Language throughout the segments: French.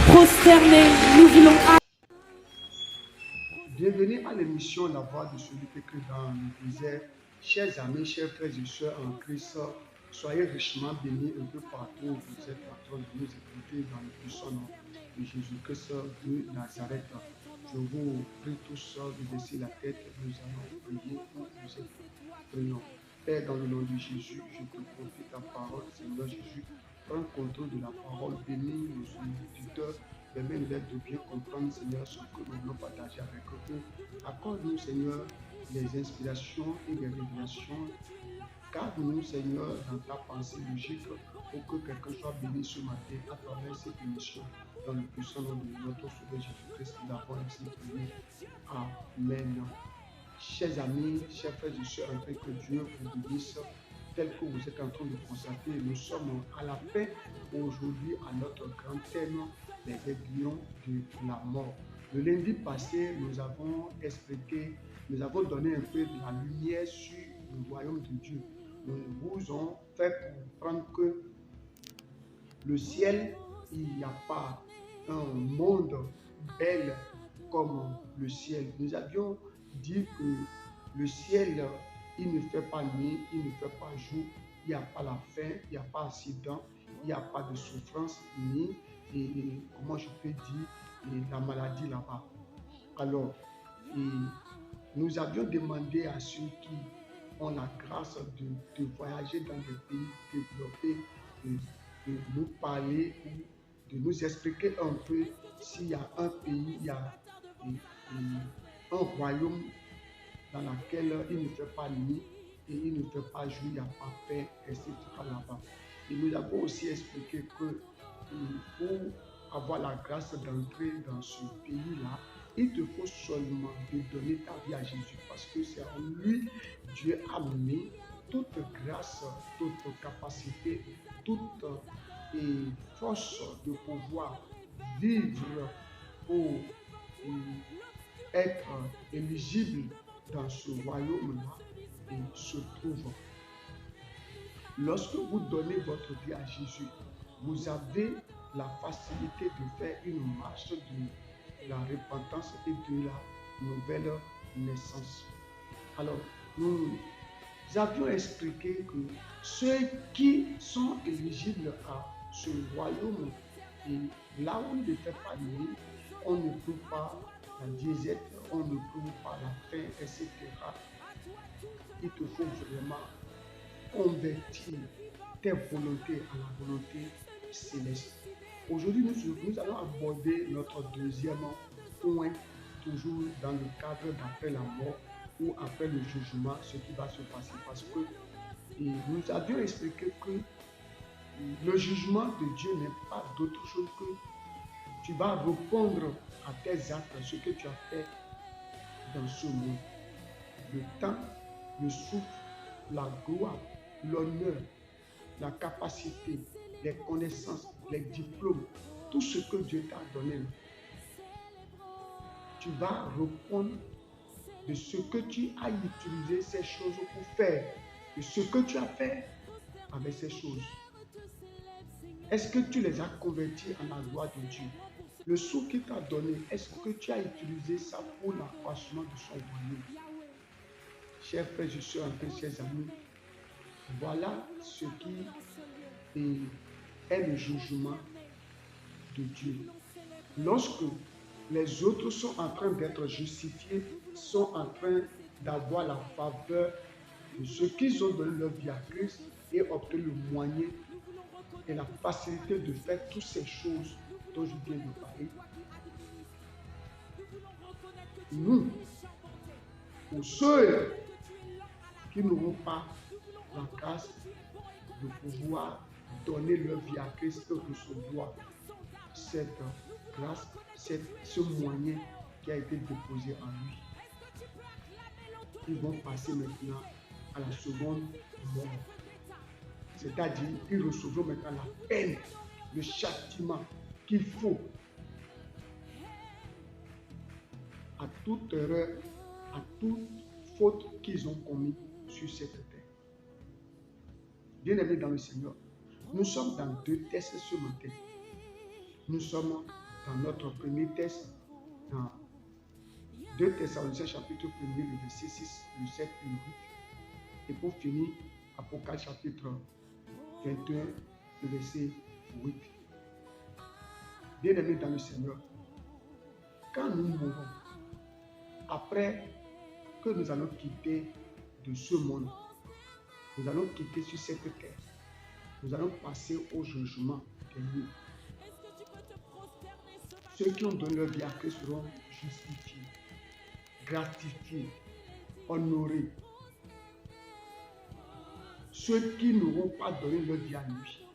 Prosternés, nous voulons Bienvenue à l'émission La Voix de celui qui écrit dans le désert. Chers amis, chers frères et sœurs en Christ, soyez richement bénis un peu partout où vous êtes en train de nous écouter dans le puissant nom de Jésus-Christ de Nazareth. Je vous prie tous de baisser la tête. Nous allons prier pour vous aider. Prions. Père, dans le nom de Jésus, je te confie ta parole, Seigneur Jésus. Prends contrôle de la parole, bénis nos auditeurs. Permets-nous de bien comprendre, Seigneur, ce que nous voulons partager avec eux. Accorde-nous, Seigneur, les inspirations et les révélations. Garde-nous, Seigneur, dans ta pensée logique pour que quelqu'un soit béni ce matin à travers cette émission. Dans le puissant nom de notre Sauveur Jésus-Christ, nous avons ainsi prié. Amen. Chers amis, chers frères et sœurs, afin que Dieu vous bénisse, tel que vous êtes en train de constater, nous sommes à la fin aujourd'hui à notre grand thème, les aiguillons de la mort. Le lundi passé, nous avons expliqué, nous avons donné un peu de la lumière sur le royaume de Dieu. Nous vous avons fait comprendre que le ciel, il n'y a pas un monde bel comme le ciel. Nous avions dit que le ciel, il ne fait pas nuit, il ne fait pas jour, il n'y a pas la faim, il n'y a pas d'accident, il n'y a pas de souffrance, ni, comment je peux dire, la maladie là-bas. Alors, nous avions demandé à ceux qui ont la grâce de voyager dans des pays développés, de nous parler ou de nous expliquer un peu s'il y a un pays, il y a un royaume dans lequel il ne fait pas nuit et il ne fait pas jour, il n'y a pas paix, etc. là-bas. Et nous avons aussi expliqué que pour avoir la grâce d'entrer dans ce pays-là, il te faut seulement de donner ta vie à Jésus parce que c'est en lui Dieu a mis toute grâce, toute capacité, toute force de pouvoir vivre pour être éligible dans ce royaume-là et se trouve. Lorsque vous donnez votre vie à Jésus, vous avez la facilité de faire une marche de la repentance et de la nouvelle naissance. Alors, nous avions expliqué que ceux qui sont éligibles à ce royaume, et là où il ne fait pas nuit, on ne peut pas la disette, on ne peut pas la faim, etc. Il te faut vraiment convertir tes volontés à la volonté céleste. Aujourd'hui, nous allons aborder notre deuxième point, toujours dans le cadre d'après la mort ou après le jugement, ce qui va se passer. Parce que nous avions expliqué que le jugement de Dieu n'est pas d'autre chose que tu vas répondre à tes actes, ce que tu as fait dans ce monde. Le temps, le souffle, la gloire, l'honneur, la capacité, les connaissances, les diplômes, tout ce que Dieu t'a donné, tu vas répondre de ce que tu as utilisé ces choses pour faire, de ce que tu as fait avec ces choses. Est-ce que tu les as convertis en la gloire de Dieu? Le sou qu'il t'a donné, est-ce que tu as utilisé ça pour l'accroissement de son royaume? Chers frères et sœurs, chers amis, voilà ce qui est le jugement de Dieu. Lorsque les autres sont en train d'être justifiés, sont en train d'avoir la faveur de ceux qui ont donné leur vie à Christ et obtenu le moyen et la facilité de faire toutes ces choses dont je viens de parler. Nous, pour ceux qui n'auront pas la grâce de pouvoir donner leur vie à Christ et recevoir cette grâce, ce moyen qui a été déposé en lui, ils vont passer maintenant à la seconde mort. C'est-à-dire qu'ils recevront maintenant la peine, le châtiment qu'il faut à toute erreur, à toute faute qu'ils ont commis sur cette terre. Bien-aimés dans le Seigneur, nous sommes dans deux tests ce matin. Nous sommes dans notre premier texte, dans 2 Thessaloniciens chapitre 1er, le verset 6, le 7 et le 8. Et pour finir, Apocalypse chapitre 21, le verset 8. Bien-aimés dans le Seigneur, quand nous mourrons, après que nous allons quitter de ce monde, nous allons quitter sur cette terre, nous allons passer au jugement dernier. Ceux qui ont donné leur vie à Christ seront justifiés, gratifiés, honorés. Ceux qui n'auront pas donné leur vie à lui,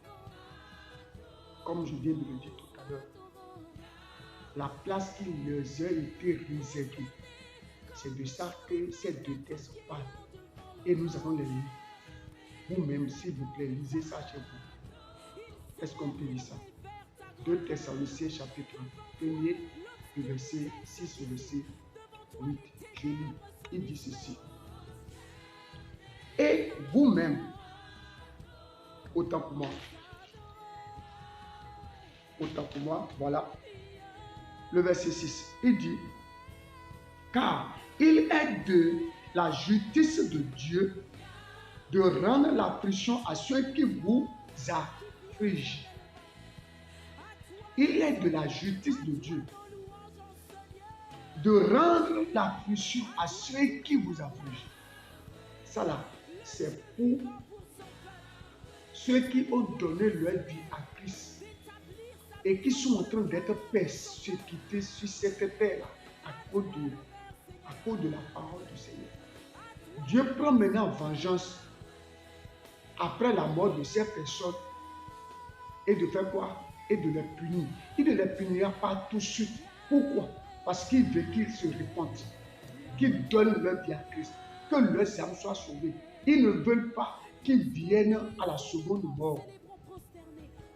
comme je viens de le dire tout à l'heure, la place qui leur a été réservée, c'est de ça que ces 2 textes parlent. Et nous allons les lire. Vous-même, s'il vous plaît, lisez ça chez vous. Est-ce qu'on peut lire ça? 2 Thessaloniciens chapitre 1er, le verset 6 au verset 8. Je lis. Il dit ceci. Et vous-même, autant pour moi, voilà. Le verset 6, il dit, car il est de la justice de Dieu de rendre l'affliction à ceux qui vous affligent. Il est de la justice de Dieu de rendre l'affliction à ceux qui vous affligent. Ça là, c'est pour ceux qui ont donné leur vie à Christ et qui sont en train d'être persécutés sur cette terre à cause de la parole du Seigneur. Dieu prend maintenant vengeance après la mort de ces personnes et de faire quoi? Et de les punir. Il ne les punira pas tout de suite. Pourquoi? Parce qu'il veut qu'ils se répandent, qu'ils donnent leur vie à Christ, que leurs âmes soient sauvées. Ils ne veulent pas qu'ils viennent à la seconde mort.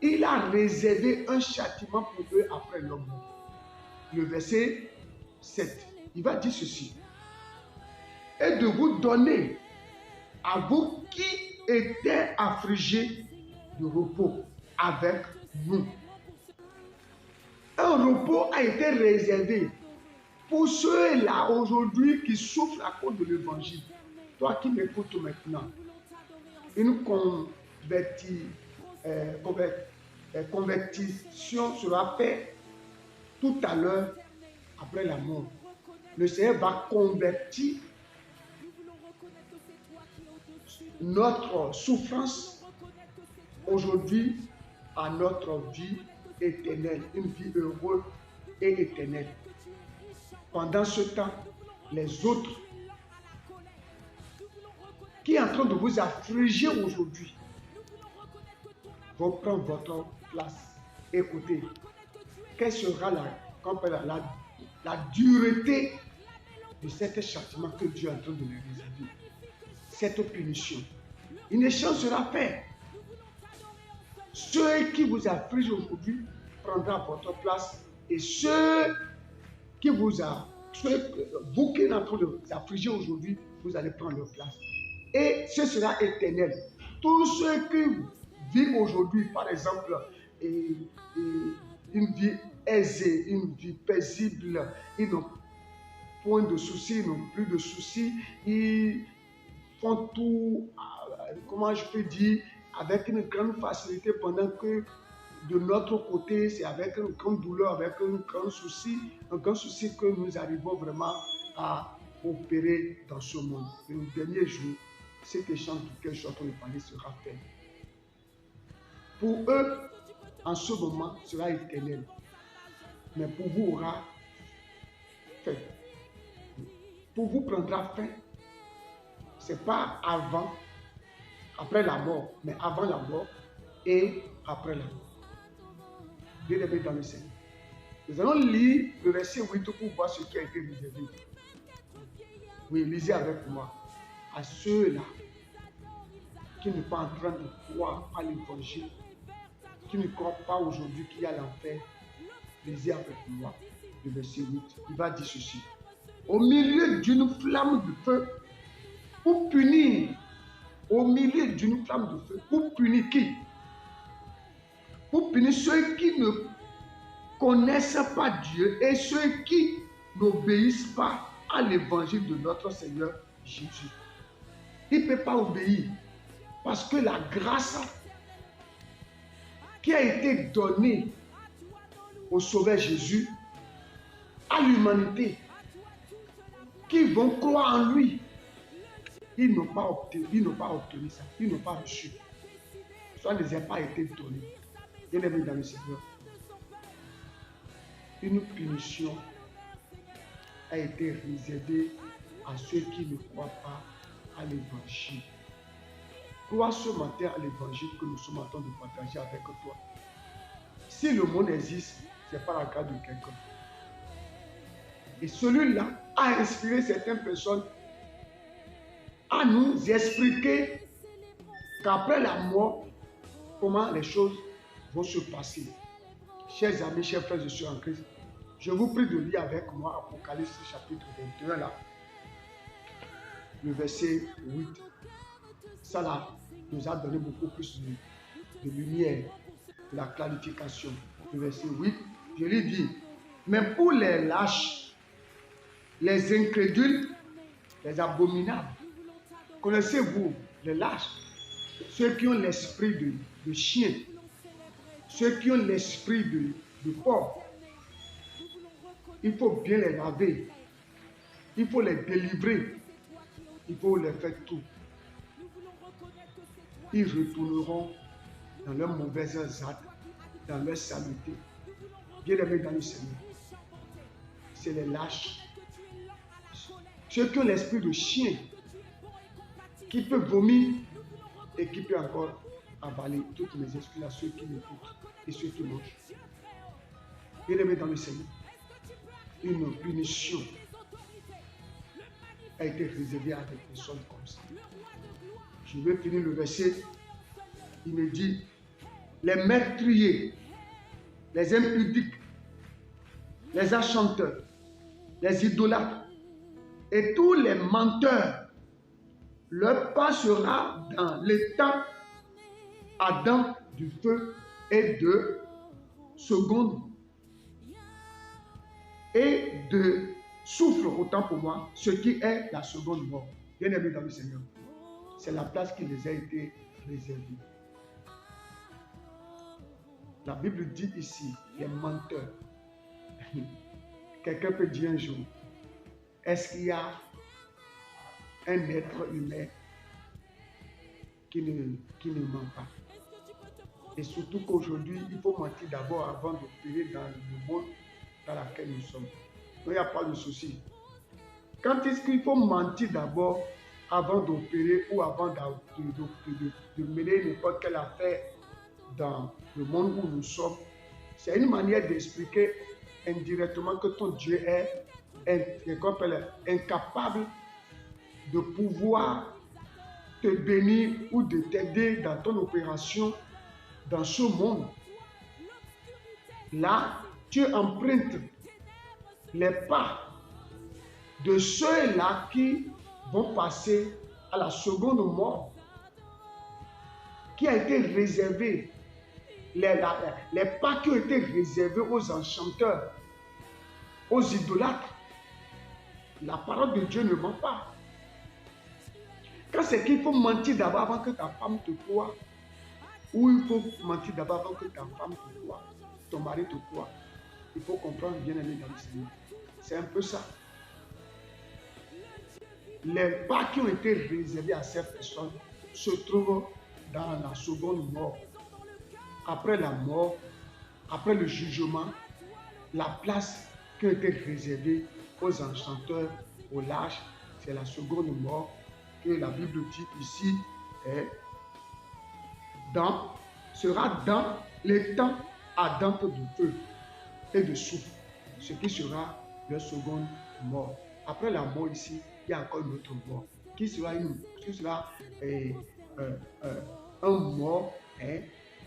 Il a réservé un châtiment pour eux après leur mort. Le verset 7, il va dire ceci. Et de vous donner à vous qui étaient affligés de repos avec nous. Un repos a été réservé pour ceux-là aujourd'hui qui souffrent à cause de l'évangile. Toi qui m'écoutes maintenant, une convertition sera faite tout à l'heure après la mort. Le Seigneur va convertir notre souffrance aujourd'hui à notre vie éternelle, une vie heureuse et éternelle. Pendant ce temps, les autres qui sont en train de vous affliger aujourd'hui vont prendre votre place. Écoutez, quelle sera la dureté de cet châtiment que Dieu est en train de les réserver, cette punition. Une échange sera faite. Ceux qui vous affligent aujourd'hui prendront votre place et vous qui êtes en train de vous affliger aujourd'hui, vous allez prendre leur place. Et ce sera éternel. Tous ceux qui vivent aujourd'hui, par exemple, une vie aisée, une vie paisible, ils n'ont point de soucis, ils n'ont plus de soucis, ils font tout, comment je peux dire, avec une grande facilité, pendant que de notre côté, c'est avec une grande douleur, avec un grand souci que nous arrivons vraiment à opérer dans ce monde. Et au dernier jour, cet échange duquel je suis en train de parler sera fait. Pour eux, en ce moment, sera éternel. Mais pour vous aura fin. Pour vous prendra fin. Ce n'est pas après la mort, mais avant la mort et après la mort. Bien-aimés dans le Seigneur. Nous allons lire le verset 8 pour voir ce qui a été réservé. Oui, lisez avec moi. À ceux-là qui ne sont pas en train de croire à l'évangile, qui ne croient pas aujourd'hui qu'il y a l'enfer, lisez avec moi le verset 8. Il va dire ceci. Au milieu d'une flamme de feu, pour punir, au milieu d'une flamme de feu, pour punir qui? Pour punir ceux qui ne connaissent pas Dieu et ceux qui n'obéissent pas à l'évangile de notre Seigneur Jésus. Il ne peut pas obéir parce que la grâce qui a été donnée au Sauveur Jésus, à l'humanité, qui vont croire en lui, ils n'ont pas obtenu ça, ils n'ont pas reçu. Ça ne les a pas été donné. Bien-aimés dans le Seigneur, une punition a été réservée à ceux qui ne croient pas à l'évangile. Crois ce matin à l'évangile que nous sommes en train de partager avec toi. Si le monde existe, c'est par la grâce de quelqu'un. Et celui-là a inspiré certaines personnes à nous expliquer qu'après la mort, comment les choses vont se passer. Chers amis, chers frères et sœurs en Christ, je vous prie de lire avec moi Apocalypse chapitre 21 là, le verset 8. Ça là nous a donné beaucoup plus de lumière, de la clarification. Le verset 8, je lui dis, mais pour les lâches, les incrédules, les abominables, connaissez-vous les lâches, ceux qui ont l'esprit de chien, ceux qui ont l'esprit de porc, il faut bien les laver, il faut les délivrer, il faut les faire tout. Ils retourneront dans leurs mauvaises actes, dans leur saleté. Bien-aimés dans le Seigneur, c'est les lâches, ceux qui ont l'esprit de chien, qui peut vomir et qui peut encore avaler toutes mes excuses à ceux qui m'écoutent et ceux qui mangent. Bien-aimés dans le Seigneur, une punition a été réservée à des personnes comme ça. Je vais finir le verset. Il me dit, les meurtriers, les impudiques, les enchanteurs, les idolâtres et tous les menteurs, leur part sera dans l'état ardent du feu et de seconde et de souffle, autant pour moi, ce qui est la seconde mort. Bien-aimés dans le Seigneur, c'est la place qui les a été réservée. La Bible dit ici, les menteurs. Quelqu'un peut dire un jour, est-ce qu'il y a un être humain qui ne ment pas? Et surtout qu'aujourd'hui, il faut mentir d'abord avant d'opérer dans le monde dans lequel nous sommes. Donc, il n'y a pas de souci. Quand est-ce qu'il faut mentir d'abord avant d'opérer ou avant de mener n'importe quelle affaire dans le monde où nous sommes? C'est une manière d'expliquer indirectement que ton Dieu est incapable de pouvoir te bénir ou de t'aider dans ton opération dans ce monde. Là, tu empruntes les pas de ceux-là qui vont passer à la seconde mort, qui a été réservé, les pas qui ont été réservés aux enchanteurs, aux idolâtres. La parole de Dieu ne ment pas. Quand c'est qu'il faut mentir d'abord avant que ta femme te croie, ou il faut mentir d'abord avant que ta femme te croie, ton mari te croie, il faut comprendre, bien aimé dans le Seigneur. C'est un peu ça. Les pas qui ont été réservés à ces personnes se trouvent dans la seconde mort. Après la mort, après le jugement, la place qui a été réservée aux enchanteurs, aux lâches, c'est la seconde mort que la Bible dit ici sera dans les temps ardents de feu et de souffle, ce qui sera leur seconde mort. Après la mort ici, il y a encore une autre mort, qui sera un mort, et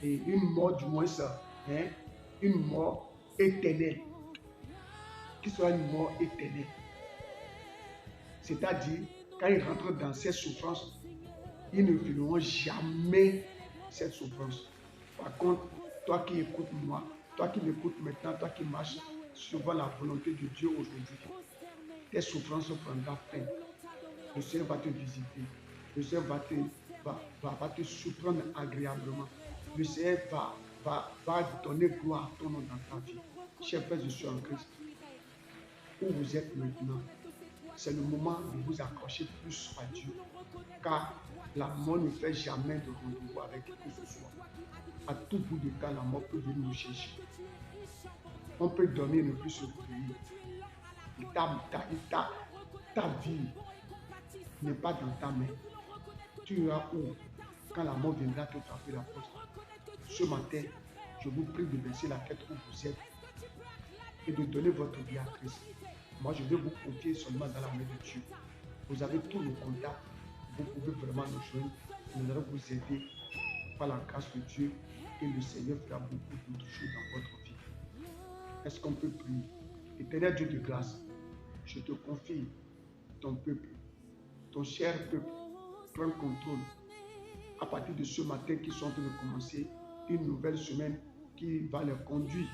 une mort du moins ça, une mort éternelle, qui sera une mort éternelle. C'est-à-dire, quand ils rentrent dans cette souffrance, ils ne finiront jamais cette souffrance. Par contre, toi qui écoutes moi, Toi qui m'écoutes maintenant, toi qui marches suivant la volonté de Dieu aujourd'hui, tes souffrances prendront fin. Le Seigneur va te visiter. Le Seigneur va te surprendre agréablement. Le Seigneur va donner gloire à ton nom dans ta vie. Chers frères, je suis en Christ. Où vous êtes maintenant, c'est le moment de vous accrocher plus à Dieu. Car la mort ne fait jamais de rendez-vous avec qui que ce soit. À tout bout de temps, la mort peut venir nous chercher. On peut dormir et ne plus se réveiller. Ta vie n'est pas dans ta main. Tu iras où quand la mort viendra te frapper la porte. Ce matin, je vous prie de baisser la tête où vous êtes et de donner votre vie à Christ. Moi, je vais vous confier seulement dans la main de Dieu. Vous avez tous nos contacts. Vous pouvez vraiment nous joindre. Nous allons vous aider par la grâce de Dieu et le Seigneur fera beaucoup d'autres choses dans votre vie. Est-ce qu'on peut prier? Éternel Dieu de grâce, je te confie ton peuple, ton cher peuple. Prends contrôle à partir de ce matin qui sont en train de commencer une nouvelle semaine qui va les conduire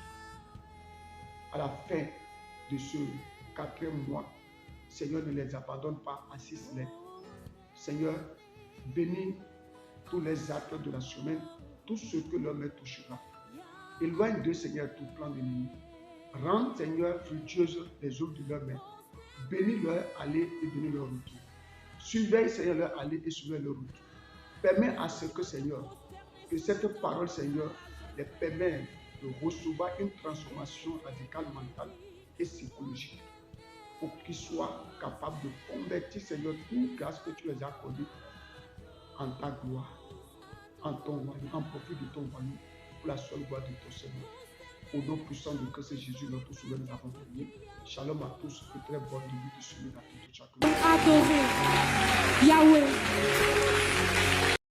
à la fin de ce 4e mois. Seigneur, ne les abandonne pas à 6 lettres. Seigneur, bénis tous les actes de la semaine, tout ce que leur main touchera. Éloigne d'eux, Seigneur, tout plan d'ennemi. Rends, Seigneur, fructueuses les œuvres de leurs mains. Bénis leur aller et bénis leur retour. Surveille, Seigneur, leur aller et surveille leur retour. Permets à ce que, Seigneur, que cette parole, Seigneur, les permet de recevoir une transformation radicale mentale et psychologique pour qu'ils soient capables de convertir, Seigneur, toute grâce que tu les as accordée en ta gloire, en ton royaume, en profit de ton royaume, pour la seule gloire de ton Seigneur. Au nom puissant de Christ Jésus, notre Sauveur, nous avons prié. Shalom à tous et très bonne nuit de suivre la vie de chacun. Adorer Yahweh.